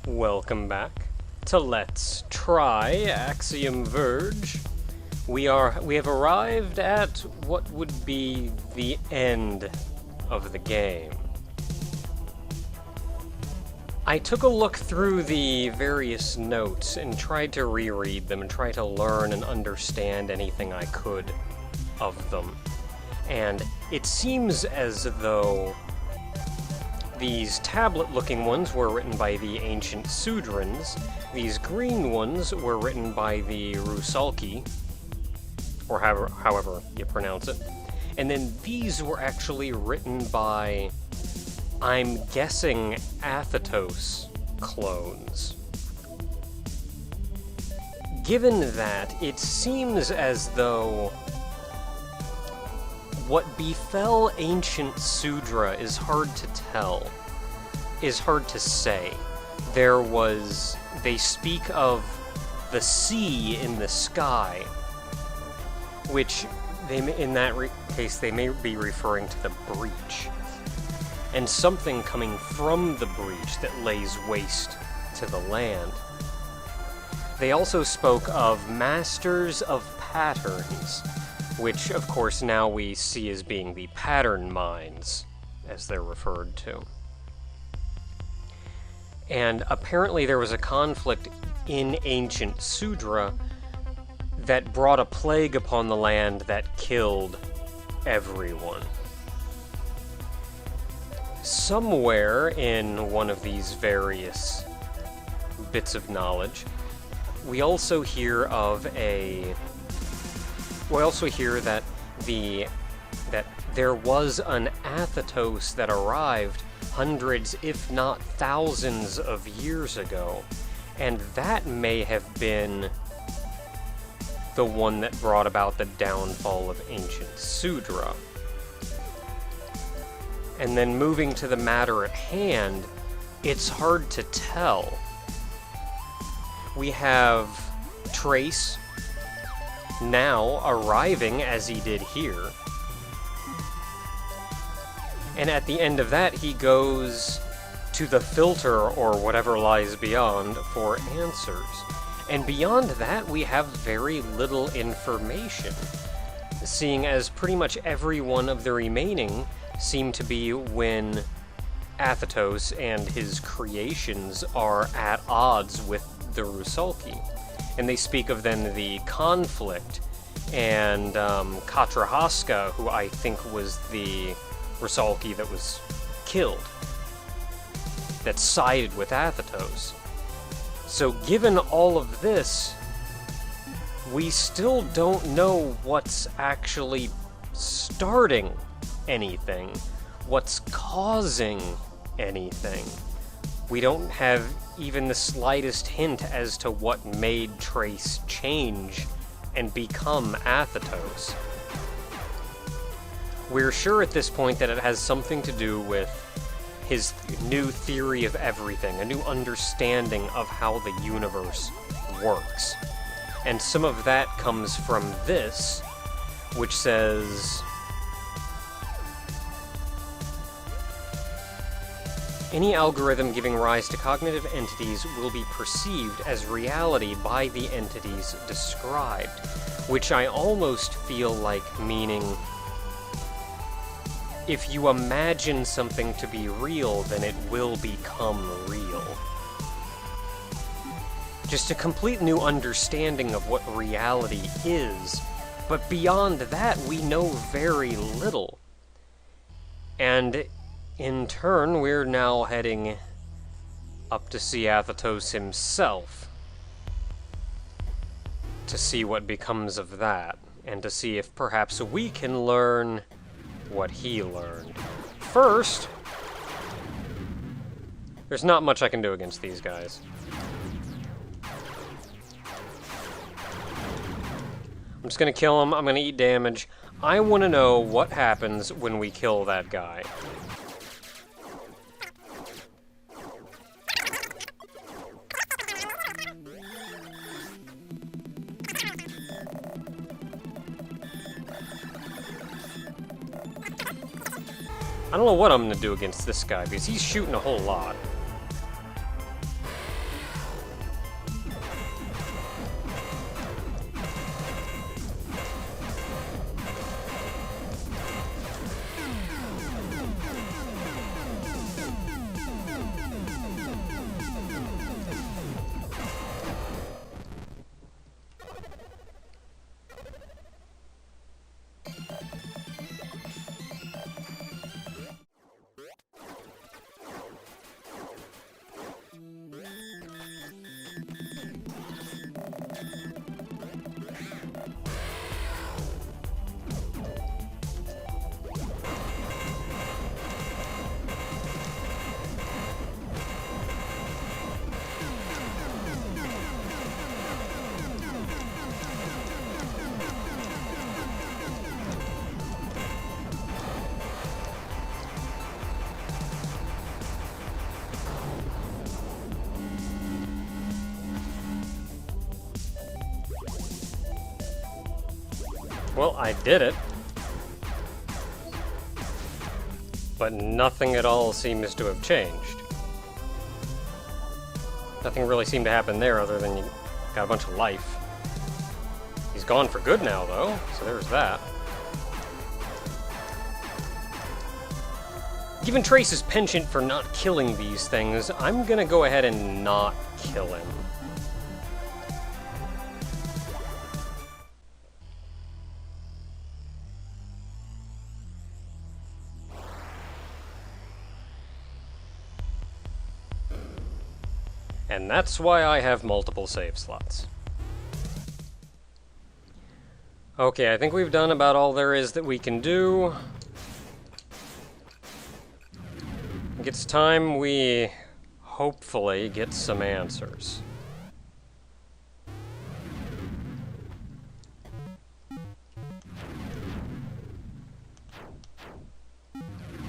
Welcome back to Let's Try Axiom Verge. We have arrived at what would be the end of the game. I took a look through the various notes and tried to reread them and try to learn and understand anything I could of them. And it seems as though these tablet-looking ones were written by the ancient Sudrans, these green ones were written by the Rusalki, or however you pronounce it, and then these were actually written by, I'm guessing, Athetos clones. Given that, it seems as though what befell ancient Sudra is hard to tell, is hard to say. They speak of the sea in the sky, which in that case they may be referring to the breach, and something coming from the breach that lays waste to the land. They also spoke of masters of patterns, which, of course, now we see as being the pattern minds, as they're referred to. And apparently there was a conflict in ancient Sudra that brought a plague upon the land that killed everyone. Somewhere in one of these various bits of knowledge, we also hear that there was an Athetos that arrived hundreds, if not thousands, of years ago, and that may have been the one that brought about the downfall of ancient Sudra. And then moving to the matter at hand, it's hard to tell. We have Trace now arriving as he did here. And at the end of that, he goes to the filter or whatever lies beyond for answers. And beyond that, we have very little information, seeing as pretty much every one of the remaining seem to be when Athetos and his creations are at odds with the Rusalki. And they speak of then the conflict, and Katrahaska, who I think was the Rusalki that was killed, that sided with Athetos. So given all of this, we still don't know what's actually starting anything, what's causing anything. We don't have even the slightest hint as to what made Trace change and become Athetos. We're sure at this point that it has something to do with his new theory of everything, a new understanding of how the universe works. And some of that comes from this, which says, any algorithm giving rise to cognitive entities will be perceived as reality by the entities described, which I almost feel like meaning if you imagine something to be real, then it will become real. Just a complete new understanding of what reality is, but beyond that, we know very little. And in turn, we're now heading up to see Athetos himself, to see what becomes of that, and to see if perhaps we can learn what he learned. First, there's not much I can do against these guys. I'm just gonna kill him, I'm gonna eat damage. I want to know what happens when we kill that guy. I don't know what I'm going to do against this guy, because he's shooting a whole lot. Well, I did it. But nothing at all seems to have changed. Nothing really seemed to happen there other than you got a bunch of life. He's gone for good now, though, so there's that. Given Trace's penchant for not killing these things, I'm gonna go ahead and not kill him. And that's why I have multiple save slots. Okay, I think we've done about all there is that we can do. I think it's time we hopefully get some answers.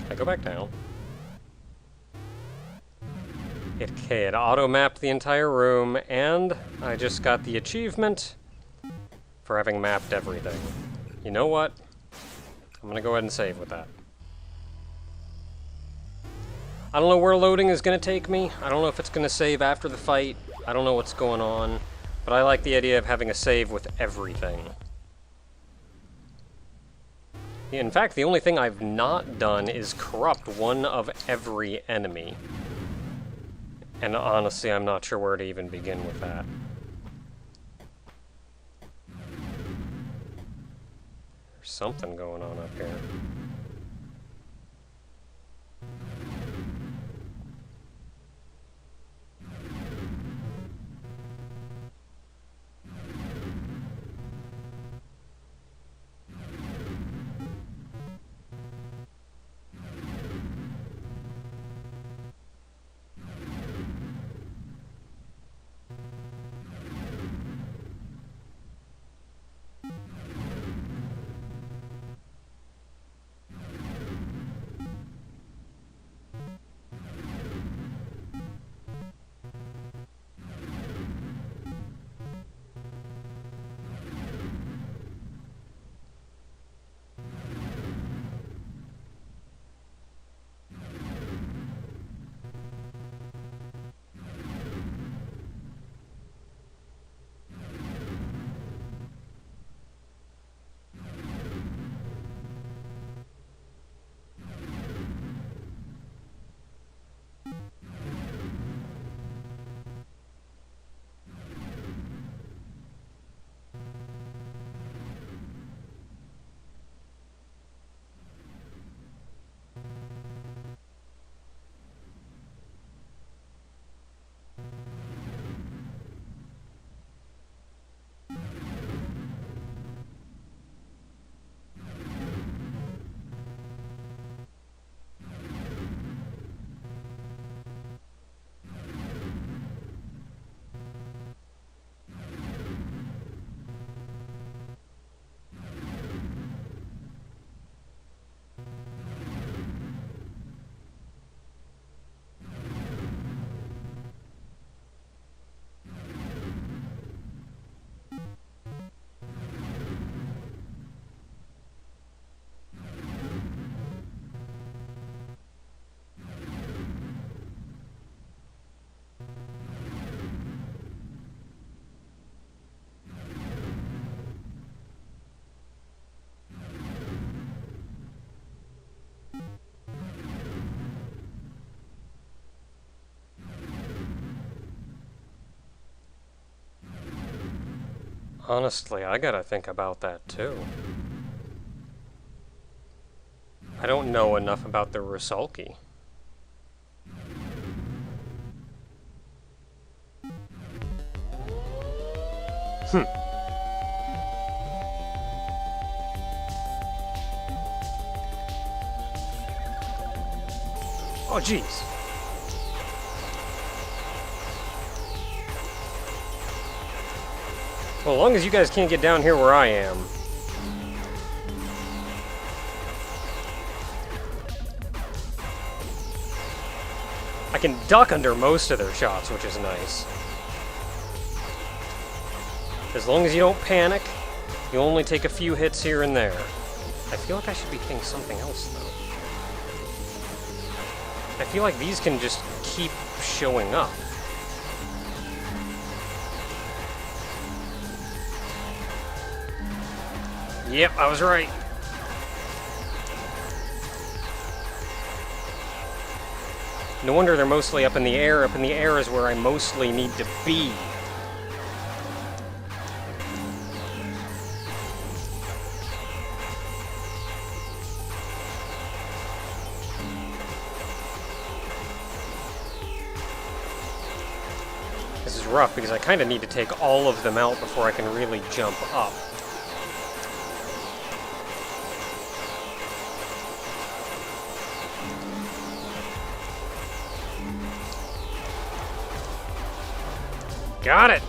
I go back down. It auto-mapped the entire room, and I just got the achievement for having mapped everything. You know what? I'm gonna go ahead and save with that. I don't know where loading is gonna take me. I don't know if it's gonna save after the fight. I don't know what's going on, but I like the idea of having a save with everything. In fact, the only thing I've not done is corrupt one of every enemy. And honestly, I'm not sure where to even begin with that. There's something going on up here. Honestly, I gotta think about that too. I don't know enough about the Rusalki. Oh, jeez. Well, as long as you guys can't get down here where I am. I can duck under most of their shots, which is nice. As long as you don't panic, You only take a few hits here and there. I feel like I should be hitting something else, though. I feel like these can just keep showing up. Yep, I was right. No wonder they're mostly up in the air. Up in the air is where I mostly need to be. This is rough because I kind of need to take all of them out before I can really jump up. Got it!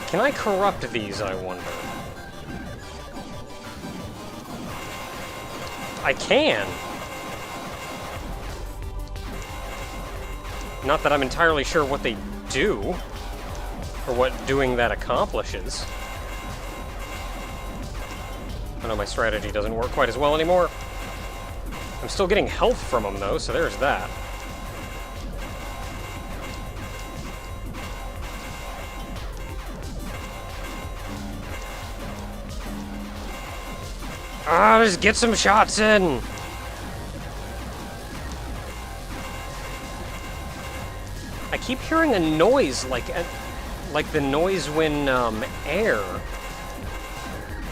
Can I corrupt these, I wonder? I can! Not that I'm entirely sure what they do, or what doing that accomplishes. I know my strategy doesn't work quite as well anymore. I'm still getting health from them, though, so there's that. Ah, just get some shots in! I keep hearing a noise, like the noise when, air...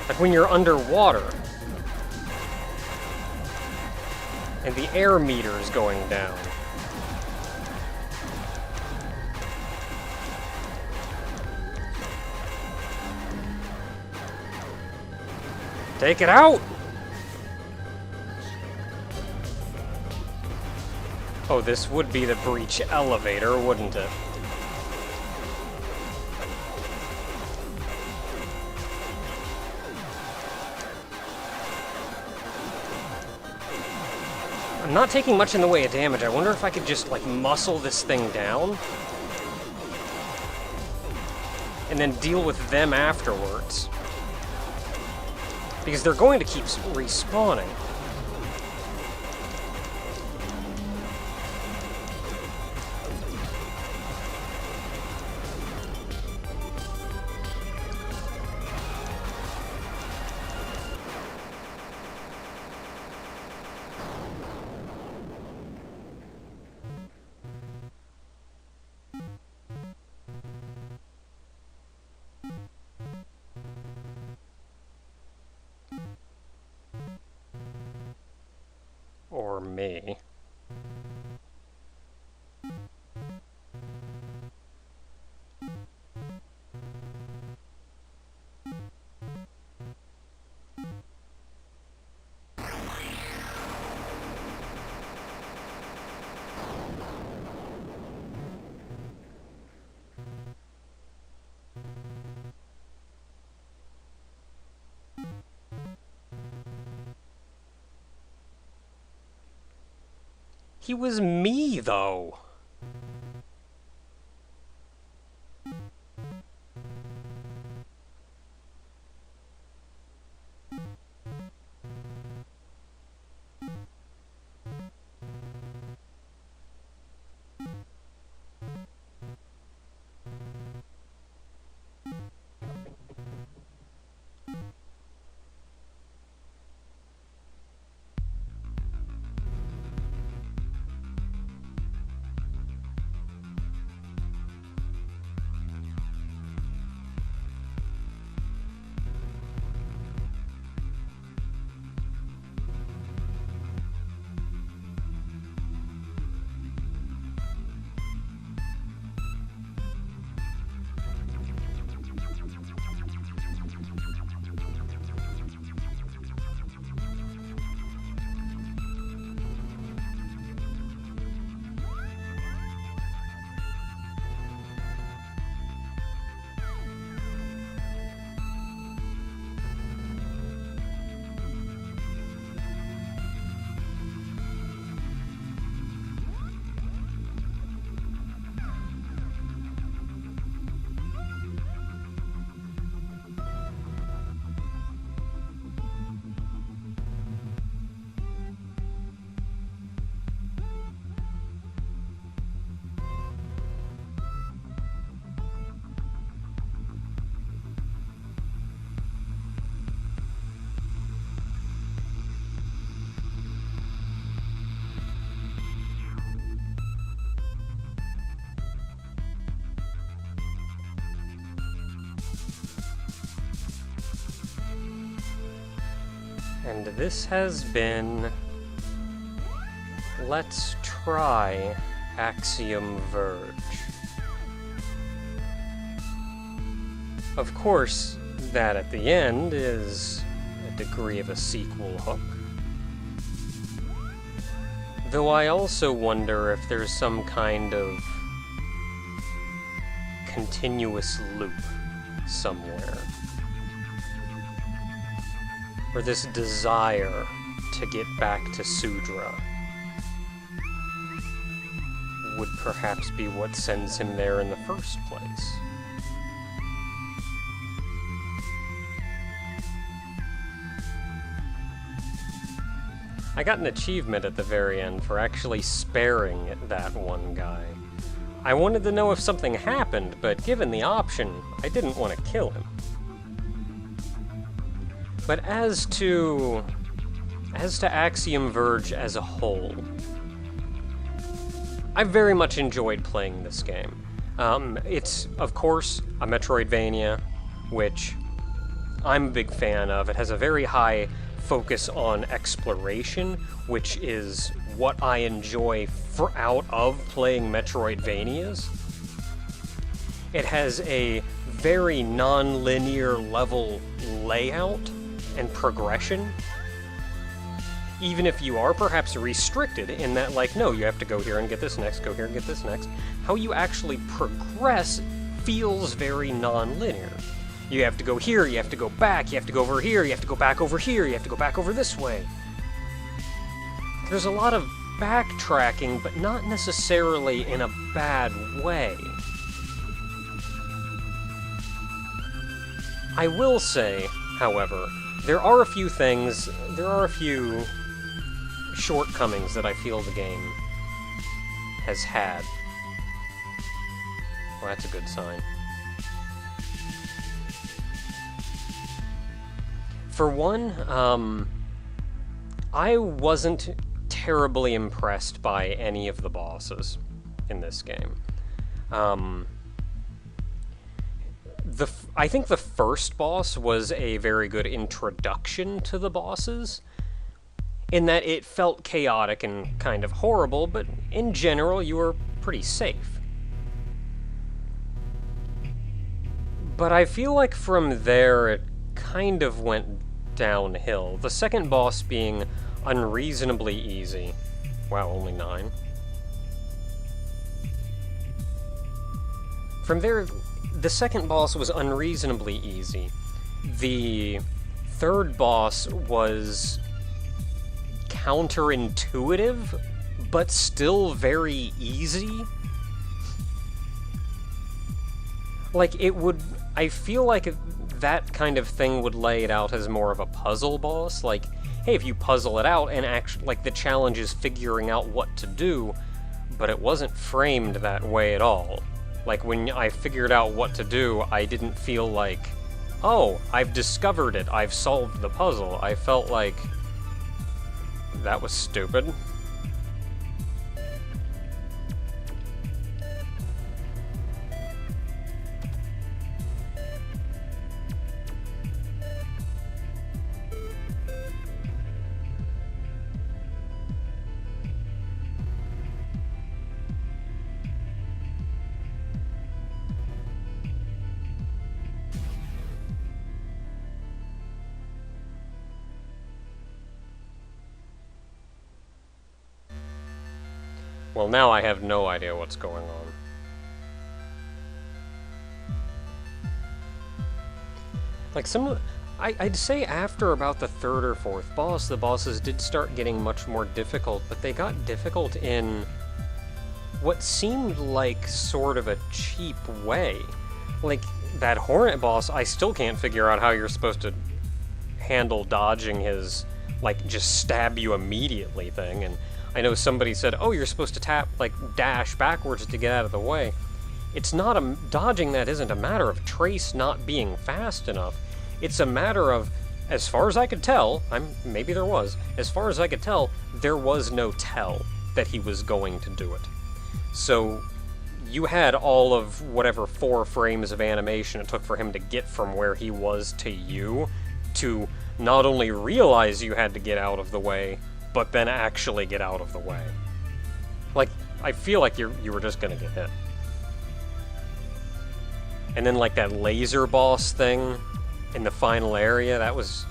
Like when you're underwater. And the air meter is going down. Take it out! Oh, this would be the breach elevator, wouldn't it? I'm not taking much in the way of damage. I wonder if I could just, like, muscle this thing down? And then deal with them afterwards. Because they're going to keep respawning. Or me. He was me, though. And this has been Let's Try Axiom Verge. Of course, that at the end is a degree of a sequel hook. Though I also wonder if there's some kind of continuous loop somewhere. Or this desire to get back to Sudra would perhaps be what sends him there in the first place. I got an achievement at the very end for actually sparing that one guy. I wanted to know if something happened, but given the option, I didn't want to kill him. But as to Axiom Verge as a whole, I very much enjoyed playing this game. It's, of course, a Metroidvania, which I'm a big fan of. It has a very high focus on exploration, which is what I enjoy out of playing Metroidvanias. It has a very non-linear level layout and progression, even if you are perhaps restricted in that, like, no, you have to go here and get this next, go here and get this next. How you actually progress feels very non-linear. You have to go here, you have to go back, you have to go over here, you have to go back over here, you have to go back over this way. There's a lot of backtracking, but not necessarily in a bad way. I will say, however, there are a few shortcomings that I feel the game has had. Well, that's a good sign. For one, I wasn't terribly impressed by any of the bosses in this game. I think the first boss was a very good introduction to the bosses, in that it felt chaotic and kind of horrible, but in general you were pretty safe. But I feel like from there it kind of went downhill. The second boss being unreasonably easy. Wow, only 9. From there, the second boss was unreasonably easy. The third boss was counterintuitive, but still very easy. Like, I feel like that kind of thing would lay it out as more of a puzzle boss. Like, hey, if you puzzle it out, and actually, like, the challenge is figuring out what to do, but it wasn't framed that way at all. Like, when I figured out what to do, I didn't feel like, oh, I've discovered it, I've solved the puzzle. I felt like that was stupid. Well, now I have no idea what's going on. Like, I'd say after about the third or fourth boss, the bosses did start getting much more difficult, but they got difficult in what seemed like sort of a cheap way. Like, that Hornet boss, I still can't figure out how you're supposed to handle dodging his, like, just stab you immediately thing, and I know somebody said, oh, you're supposed to dash backwards to get out of the way. It's not dodging that isn't a matter of Trace not being fast enough. It's a matter of, as far as I could tell, maybe there was, as far as I could tell, there was no tell that he was going to do it. So you had all of whatever 4 frames of animation it took for him to get from where he was to you, to not only realize you had to get out of the way, but then actually get out of the way. Like, I feel like you were just gonna get hit. And then, like, that laser boss thing in the final area, that was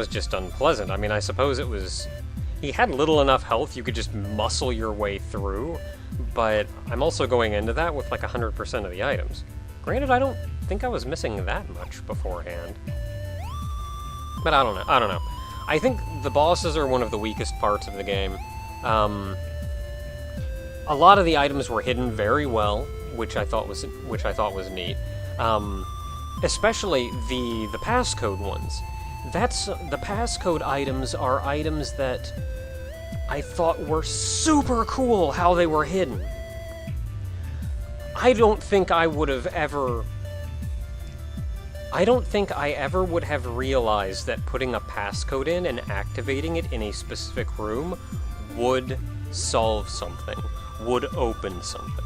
just unpleasant. I mean, I suppose it was... He had little enough health you could just muscle your way through, but I'm also going into that with like 100% of the items. Granted, I don't think I was missing that much beforehand. But I don't know. I think the bosses are one of the weakest parts of the game. A lot of the items were hidden very well, which I thought was neat. Especially the passcode ones. The passcode items are items that I thought were super cool how they were hidden. I don't think I ever would have realized that putting a passcode in and activating it in a specific room would solve something, would open something.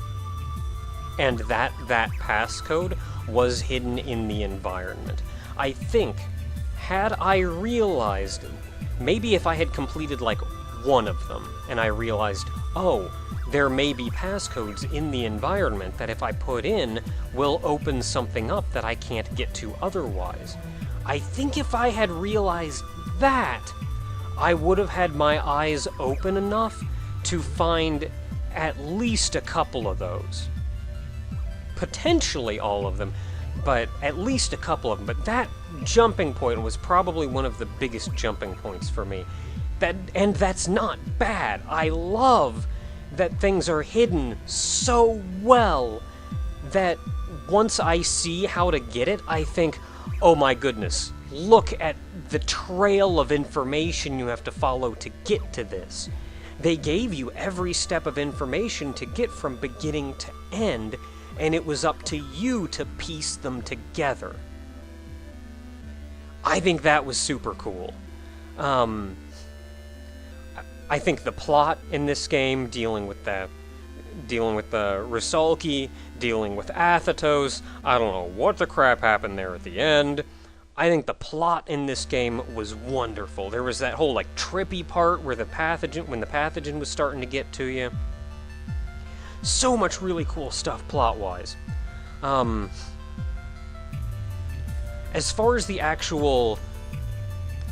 And that passcode was hidden in the environment. I think, had I realized, maybe if I had completed like one of them, and I realized, oh, there may be passcodes in the environment that if I put in, will open something up that I can't get to otherwise. I think if I had realized that, I would have had my eyes open enough to find at least a couple of those. Potentially all of them, but at least a couple of them. But that jumping point was probably one of the biggest jumping points for me. And that's not bad. I love that things are hidden so well that once I see how to get it, I think, oh my goodness, look at the trail of information you have to follow to get to this. They gave you every step of information to get from beginning to end, and it was up to you to piece them together. I think that was super cool. I think the plot in this game, dealing with the Rusalki, dealing with Athatos, I don't know what the crap happened there at the end. I think the plot in this game was wonderful. There was that whole like trippy part where when the pathogen was starting to get to you. So much really cool stuff plot-wise. As far as the actual...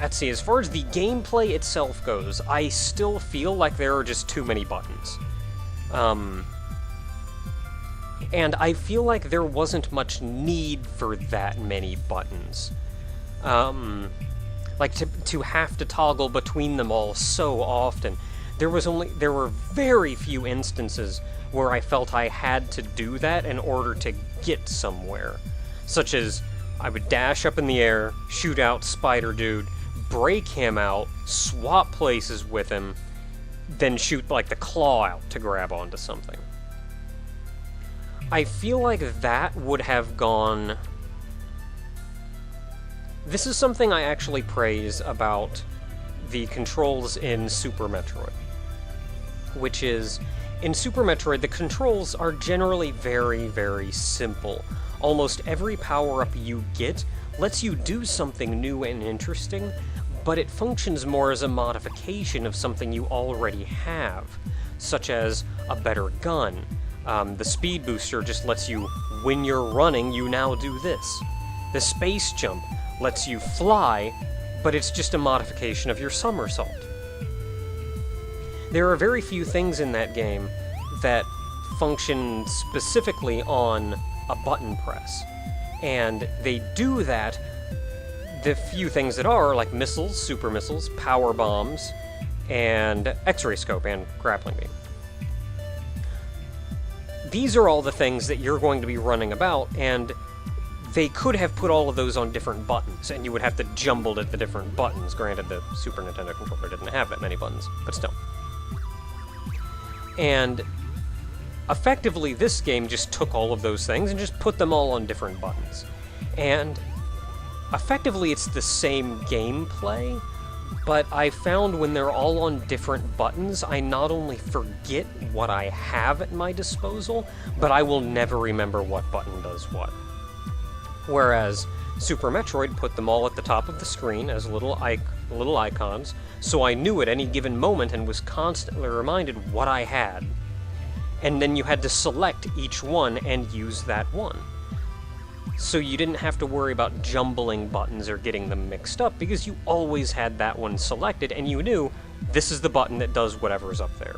as far as the gameplay itself goes, I still feel like there are just too many buttons. And I feel like there wasn't much need for that many buttons. Like, to have to toggle between them all so often. There were very few instances where I felt I had to do that in order to get somewhere. Such as, I would dash up in the air, shoot out Spider Dude, break him out, swap places with him, then shoot, like, the claw out to grab onto something. I feel like that would have gone... This is something I actually praise about the controls in Super Metroid. Which is, in Super Metroid, the controls are generally very, very simple. Almost every power-up you get lets you do something new and interesting, but it functions more as a modification of something you already have, such as a better gun. The speed booster just lets you, when you're running, you now do this. The space jump lets you fly, but it's just a modification of your somersault. There are very few things in that game that function specifically on a button press, and they do that. The few things that are, like missiles, super missiles, power bombs, and X-ray scope and grappling beam. These are all the things that you're going to be running about, and they could have put all of those on different buttons, and you would have to jumble at the different buttons. Granted, the Super Nintendo controller didn't have that many buttons, but still. And effectively, this game just took all of those things and just put them all on different buttons. And effectively, it's the same gameplay, but I found when they're all on different buttons, I not only forget what I have at my disposal, but I will never remember what button does what. Whereas Super Metroid put them all at the top of the screen as little icons, so I knew at any given moment and was constantly reminded what I had. And then you had to select each one and use that one. So you didn't have to worry about jumbling buttons or getting them mixed up, because you always had that one selected, and you knew this is the button that does whatever's up there.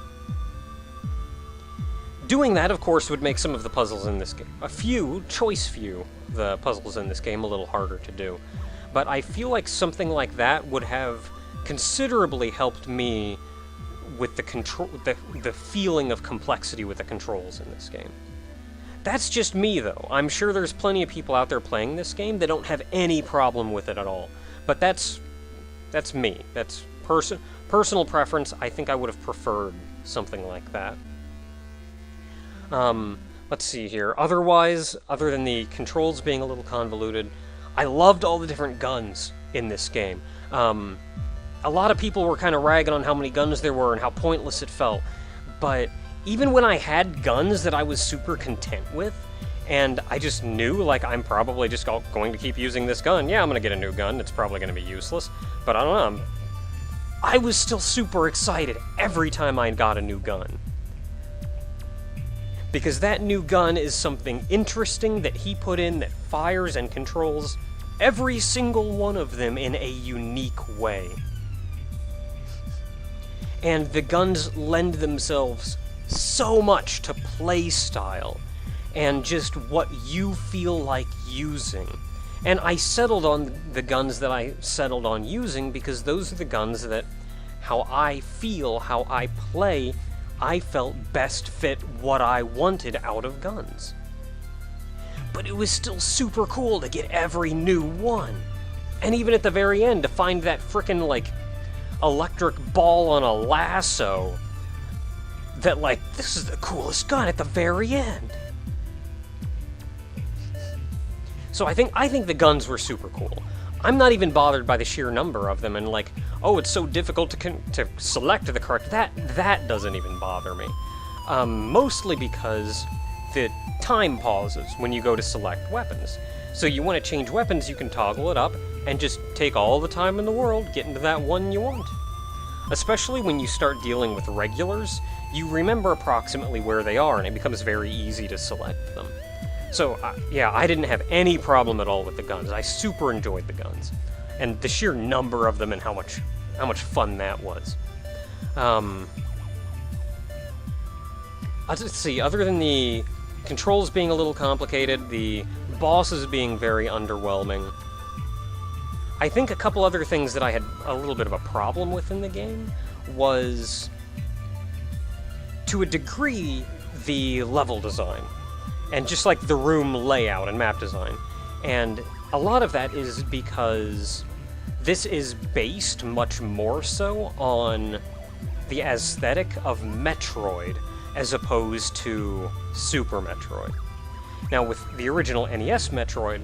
Doing that, of course, would make some of the puzzles in this game, the puzzles in this game, a little harder to do. But I feel like something like that would have considerably helped me with the feeling of complexity with the controls in this game. That's just me, though. I'm sure there's plenty of people out there playing this game that don't have any problem with it at all. But that's me. That's personal preference. I think I would have preferred something like that. Let's see here. Otherwise, other than the controls being a little convoluted, I loved all the different guns in this game. A lot of people were kind of ragging on how many guns there were and how pointless it felt, but even when I had guns that I was super content with, and I just knew, like, I'm probably just going to keep using this gun. Yeah, I'm going to get a new gun. It's probably going to be useless, but I don't know. I was still super excited every time I got a new gun. Because that new gun is something interesting that he put in that fires and controls every single one of them in a unique way. And the guns lend themselves so much to play style and just what you feel like using. And I settled on the guns that I settled on using because those are the guns that, how I feel, how I play, I felt best fit what I wanted out of guns. But it was still super cool to get every new one. And even at the very end, to find that frickin', like, electric ball on a lasso that, like, this is the coolest gun at the very end. So I think the guns were super cool. I'm not even bothered by the sheer number of them and, like, oh, it's so difficult to select the correct... That doesn't even bother me. Mostly because the time pauses when you go to select weapons. So you want to change weapons, you can toggle it up and just take all the time in the world getting to that one you want. Especially when you start dealing with regulars, you remember approximately where they are, and it becomes very easy to select them. So, yeah, I didn't have any problem at all with the guns. I super enjoyed the guns. And the sheer number of them and how much fun that was. Let's see, other than the controls being a little complicated, the bosses being very underwhelming, I think a couple other things that I had a little bit of a problem with in the game was, to a degree, the level design. And just like the room layout and map design. And a lot of that is because this is based much more so on the aesthetic of Metroid as opposed to Super Metroid. Now, with the original NES Metroid,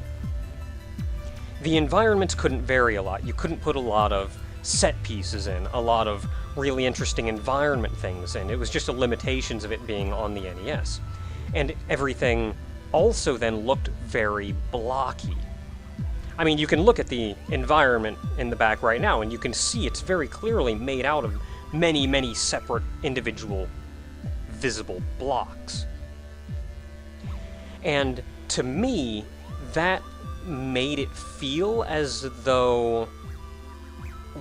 the environments couldn't vary a lot. You couldn't put a lot of set pieces in, a lot of really interesting environment things in. It was just the limitations of it being on the NES. And everything also then looked very blocky. I mean, you can look at the environment in the back right now, and you can see it's very clearly made out of many, many separate individual visible blocks. And to me, that made it feel as though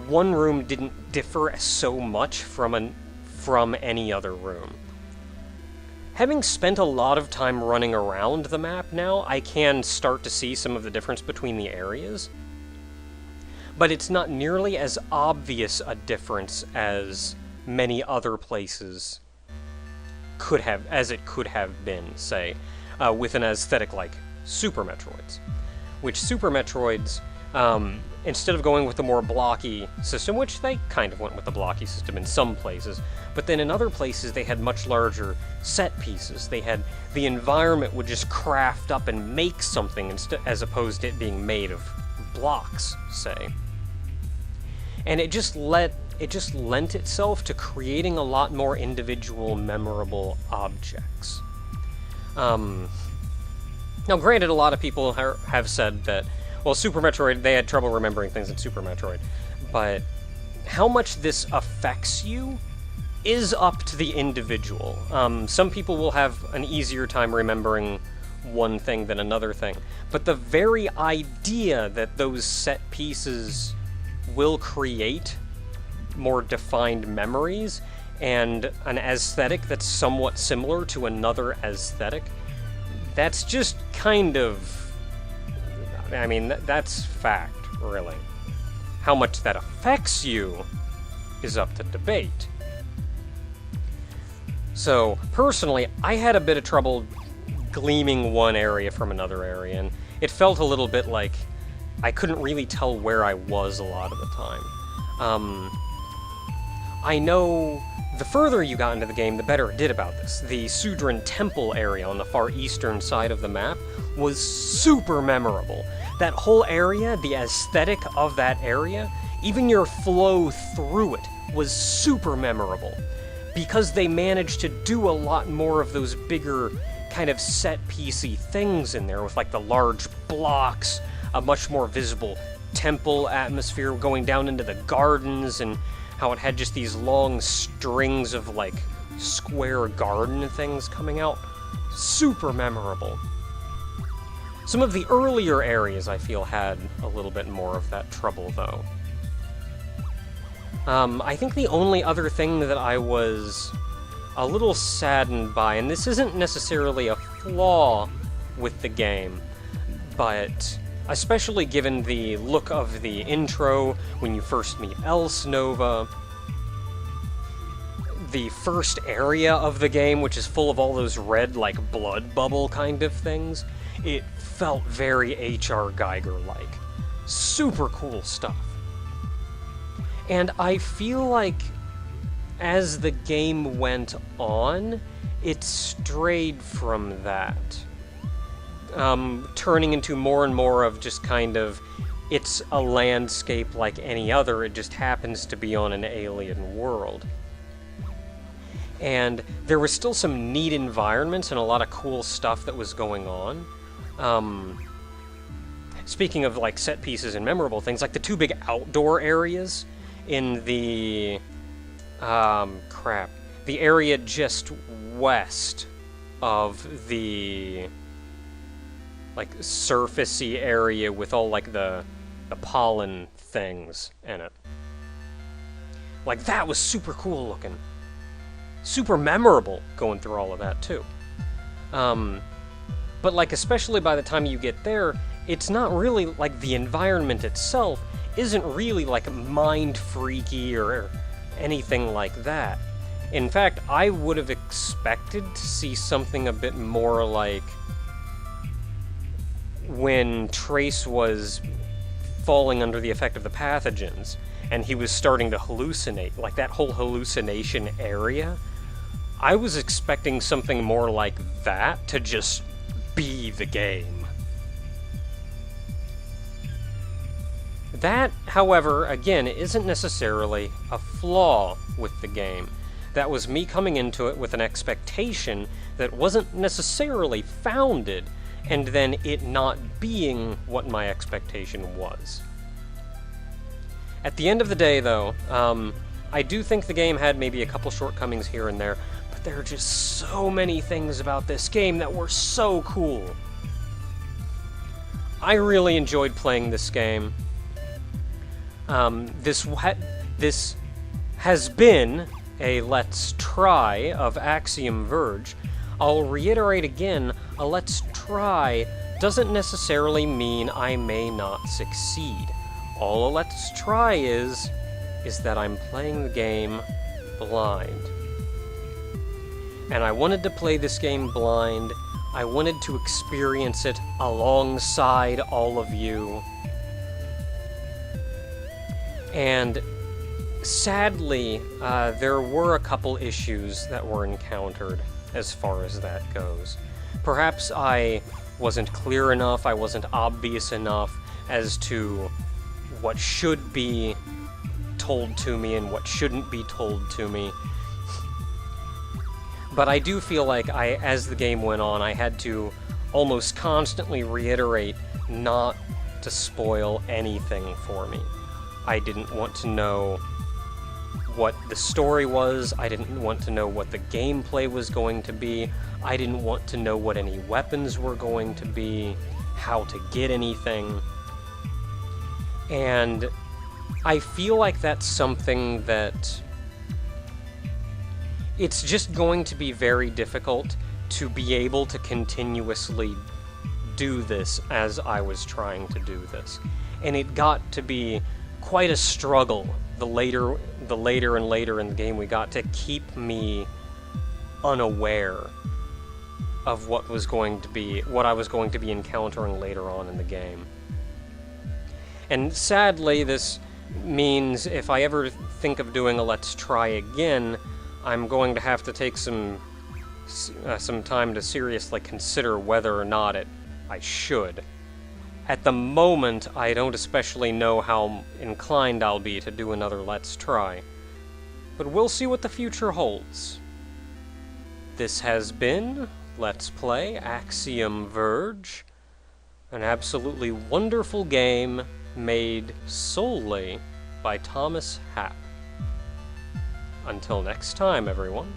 one room didn't differ so much from any other room. Having spent a lot of time running around the map now, I can start to see some of the difference between the areas. But it's not nearly as obvious a difference as many other places could have been, say, with an aesthetic like Super Metroid's. Which Super Metroid's, instead of going with the more blocky system, which they kind of went with the blocky system in some places, but then in other places they had much larger set pieces. They had the environment would just craft up and make something as opposed to it being made of blocks, say. And it just lent itself to creating a lot more individual, memorable objects. Now, granted, a lot of people have said that, Well, Super Metroid, they had trouble remembering things in Super Metroid. But how much this affects you is up to the individual. Some people will have an easier time remembering one thing than another thing. But the very idea that those set pieces will create more defined memories and an aesthetic that's somewhat similar to another aesthetic, that's just kind of... I mean, that's fact, really. How much that affects you is up to debate. So, personally, I had a bit of trouble gleaming one area from another area, and it felt a little bit like I couldn't really tell where I was a lot of the time. I know the further you got into the game, the better it did about this. The Sudran Temple area on the far eastern side of the map was super memorable. That whole area, the aesthetic of that area, even your flow through it was super memorable. Because they managed to do a lot more of those bigger kind of set-piecey things in there with like the large blocks, a much more visible temple atmosphere going down into the gardens, and how it had just these long strings of like square garden things coming out. Super memorable. Some of the earlier areas I feel had a little bit more of that trouble though. I think the only other thing that I was a little saddened by, and this isn't necessarily a flaw with the game, but especially given the look of the intro when you first meet Else Nova, the first area of the game, which is full of all those red, like, blood bubble kind of things, it felt very H.R. Geiger-like. Super cool stuff. And I feel like as the game went on, it strayed from that. Turning into more and more of just kind of, it's a landscape like any other, it just happens to be on an alien world. And there was still some neat environments and a lot of cool stuff that was going on. Speaking of like set pieces and memorable things, like the two big outdoor areas in the the area just west of the like surfacey area with all like the pollen things in it. Like that was super cool looking. Super memorable going through all of that too. But like especially by the time you get there, it's not really like the environment itself isn't really like mind freaky or anything like that. In fact, I would have expected to see something a bit more like when Trace was falling under the effect of the pathogens and he was starting to hallucinate, like that whole hallucination area. I was expecting something more like that to just be the game. That, however, again, isn't necessarily a flaw with the game. That was me coming into it with an expectation that wasn't necessarily founded, and then it not being what my expectation was. At the end of the day, though, I do think the game had maybe a couple shortcomings here and there, but there are just so many things about this game that were so cool. I really enjoyed playing this game. This has been a Let's Try of Axiom Verge. I'll reiterate again, a Let's Try doesn't necessarily mean I may not succeed. All a Let's Try is that I'm playing the game blind. And I wanted to play this game blind. I wanted to experience it alongside all of you. And sadly, there were a couple issues that were encountered as far as that goes. Perhaps I wasn't clear enough, I wasn't obvious enough as to what should be told to me and what shouldn't be told to me. But I do feel like as the game went on, I had to almost constantly reiterate not to spoil anything for me. I didn't want to know what the story was, I didn't want to know what the gameplay was going to be, I didn't want to know what any weapons were going to be, how to get anything. And I feel like that's something that it's just going to be very difficult to be able to continuously do this as I was trying to do this. And it got to be quite a struggle the later and later in the game we got to keep me unaware of what I was going to be encountering later on in the game. And sadly, this means if I ever think of doing a Let's Try again, I'm going to have to take some time to seriously consider whether or not I should. At the moment, I don't especially know how inclined I'll be to do another Let's Try, but we'll see what the future holds. This has been Let's Play Axiom Verge, an absolutely wonderful game made solely by Thomas Happ. Until next time, everyone.